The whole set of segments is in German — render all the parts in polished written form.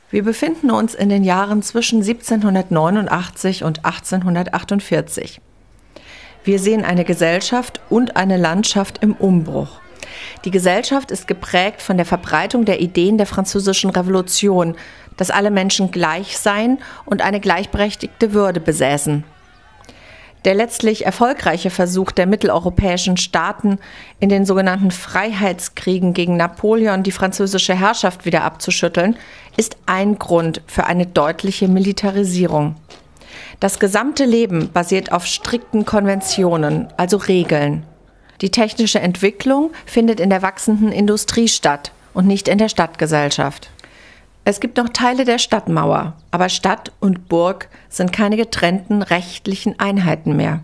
Wir befinden uns in den Jahren zwischen 1789 und 1848. Wir sehen eine Gesellschaft und eine Landschaft im Umbruch. Die Gesellschaft ist geprägt von der Verbreitung der Ideen der Französischen Revolution, dass alle Menschen gleich seien und eine gleichberechtigte Würde besäßen. Der letztlich erfolgreiche Versuch der mitteleuropäischen Staaten, in den sogenannten Freiheitskriegen gegen Napoleon die französische Herrschaft wieder abzuschütteln, ist ein Grund für eine deutliche Militarisierung. Das gesamte Leben basiert auf strikten Konventionen, also Regeln. Die technische Entwicklung findet in der wachsenden Industrie statt und nicht in der Stadtgesellschaft. Es gibt noch Teile der Stadtmauer, aber Stadt und Burg sind keine getrennten rechtlichen Einheiten mehr.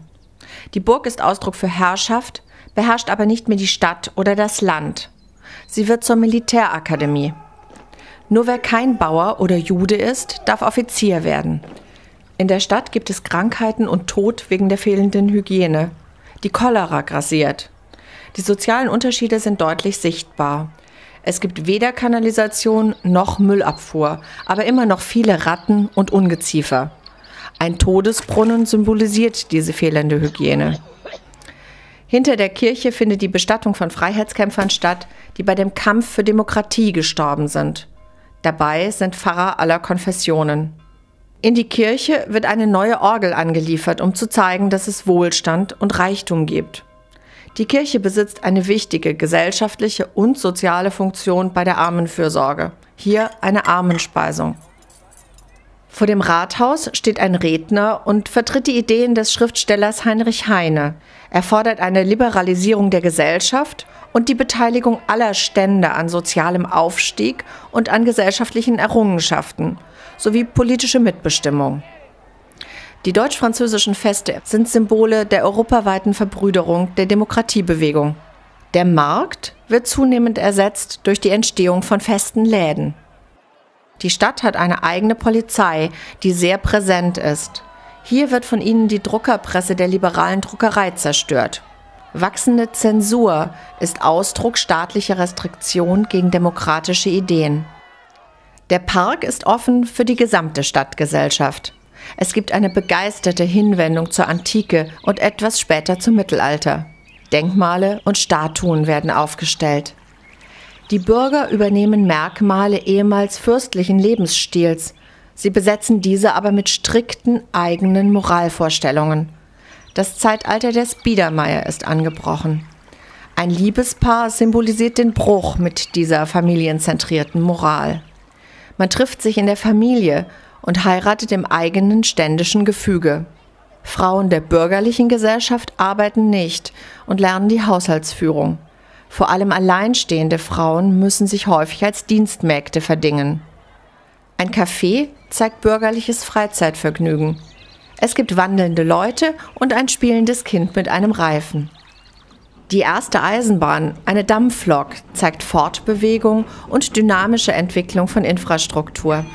Die Burg ist Ausdruck für Herrschaft, beherrscht aber nicht mehr die Stadt oder das Land. Sie wird zur Militärakademie. Nur wer kein Bauer oder Jude ist, darf Offizier werden. In der Stadt gibt es Krankheiten und Tod wegen der fehlenden Hygiene. Die Cholera grassiert. Die sozialen Unterschiede sind deutlich sichtbar. Es gibt weder Kanalisation noch Müllabfuhr, aber immer noch viele Ratten und Ungeziefer. Ein Todesbrunnen symbolisiert diese fehlende Hygiene. Hinter der Kirche findet die Bestattung von Freiheitskämpfern statt, die bei dem Kampf für Demokratie gestorben sind. Dabei sind Pfarrer aller Konfessionen. In die Kirche wird eine neue Orgel angeliefert, um zu zeigen, dass es Wohlstand und Reichtum gibt. Die Kirche besitzt eine wichtige gesellschaftliche und soziale Funktion bei der Armenfürsorge. Hier eine Armenspeisung. Vor dem Rathaus steht ein Redner und vertritt die Ideen des Schriftstellers Heinrich Heine. Er fordert eine Liberalisierung der Gesellschaft und die Beteiligung aller Stände an sozialem Aufstieg und an gesellschaftlichen Errungenschaften sowie politische Mitbestimmung. Die deutsch-französischen Feste sind Symbole der europaweiten Verbrüderung der Demokratiebewegung. Der Markt wird zunehmend ersetzt durch die Entstehung von festen Läden. Die Stadt hat eine eigene Polizei, die sehr präsent ist. Hier wird von ihnen die Druckerpresse der liberalen Druckerei zerstört. Wachsende Zensur ist Ausdruck staatlicher Restriktion gegen demokratische Ideen. Der Park ist offen für die gesamte Stadtgesellschaft. Es gibt eine begeisterte Hinwendung zur Antike und etwas später zum Mittelalter. Denkmale und Statuen werden aufgestellt. Die Bürger übernehmen Merkmale ehemals fürstlichen Lebensstils. Sie besetzen diese aber mit strikten eigenen Moralvorstellungen. Das Zeitalter der Biedermeier ist angebrochen. Ein Liebespaar symbolisiert den Bruch mit dieser familienzentrierten Moral. Man trifft sich in der Familie und heiratet im eigenen ständischen Gefüge. Frauen der bürgerlichen Gesellschaft arbeiten nicht und lernen die Haushaltsführung. Vor allem alleinstehende Frauen müssen sich häufig als Dienstmägde verdingen. Ein Café zeigt bürgerliches Freizeitvergnügen. Es gibt wandelnde Leute und ein spielendes Kind mit einem Reifen. Die erste Eisenbahn, eine Dampflok, zeigt Fortbewegung und dynamische Entwicklung von Infrastruktur.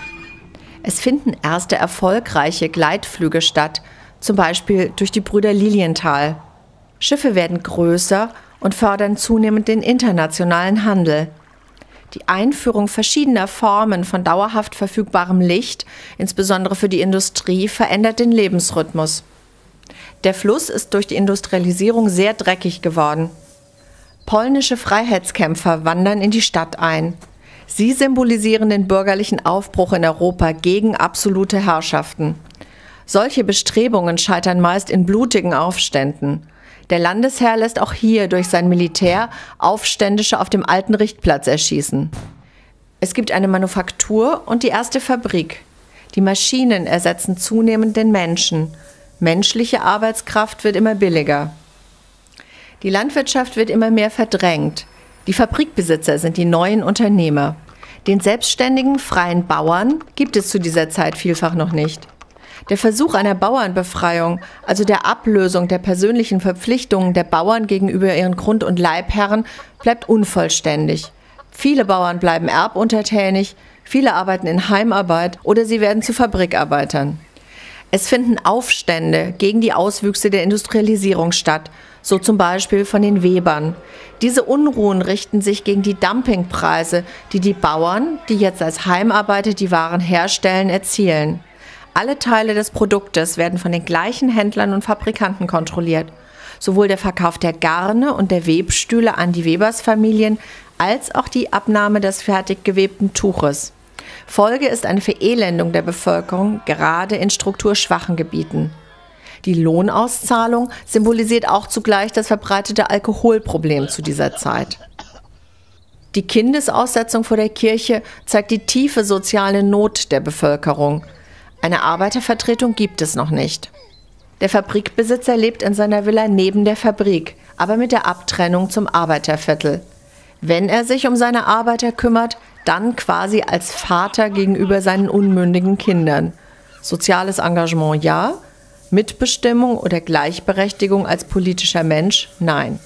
Es finden erste erfolgreiche Gleitflüge statt, zum Beispiel durch die Brüder Lilienthal. Schiffe werden größer und fördern zunehmend den internationalen Handel. Die Einführung verschiedener Formen von dauerhaft verfügbarem Licht, insbesondere für die Industrie, verändert den Lebensrhythmus. Der Fluss ist durch die Industrialisierung sehr dreckig geworden. Polnische Freiheitskämpfer wandern in die Stadt ein. Sie symbolisieren den bürgerlichen Aufbruch in Europa gegen absolute Herrschaften. Solche Bestrebungen scheitern meist in blutigen Aufständen. Der Landesherr lässt auch hier durch sein Militär Aufständische auf dem alten Richtplatz erschießen. Es gibt eine Manufaktur und die erste Fabrik. Die Maschinen ersetzen zunehmend den Menschen. Menschliche Arbeitskraft wird immer billiger. Die Landwirtschaft wird immer mehr verdrängt. Die Fabrikbesitzer sind die neuen Unternehmer. Den selbstständigen, freien Bauern gibt es zu dieser Zeit vielfach noch nicht. Der Versuch einer Bauernbefreiung, also der Ablösung der persönlichen Verpflichtungen der Bauern gegenüber ihren Grund- und Leibherren, bleibt unvollständig. Viele Bauern bleiben erbuntertänig, viele arbeiten in Heimarbeit oder sie werden zu Fabrikarbeitern. Es finden Aufstände gegen die Auswüchse der Industrialisierung statt, So zum Beispiel von den Webern. Diese Unruhen richten sich gegen die Dumpingpreise, die die Bauern, die jetzt als Heimarbeiter die Waren herstellen, erzielen. Alle Teile des Produktes werden von den gleichen Händlern und Fabrikanten kontrolliert. Sowohl der Verkauf der Garne und der Webstühle an die Webersfamilien als auch die Abnahme des fertig gewebten Tuches. Folge ist eine Verelendung der Bevölkerung, gerade in strukturschwachen Gebieten. Die Lohnauszahlung symbolisiert auch zugleich das verbreitete Alkoholproblem zu dieser Zeit. Die Kindesaussetzung vor der Kirche zeigt die tiefe soziale Not der Bevölkerung. Eine Arbeitervertretung gibt es noch nicht. Der Fabrikbesitzer lebt in seiner Villa neben der Fabrik, aber mit der Abtrennung zum Arbeiterviertel. Wenn er sich um seine Arbeiter kümmert, dann quasi als Vater gegenüber seinen unmündigen Kindern. Soziales Engagement ja, Mitbestimmung oder Gleichberechtigung als politischer Mensch nein.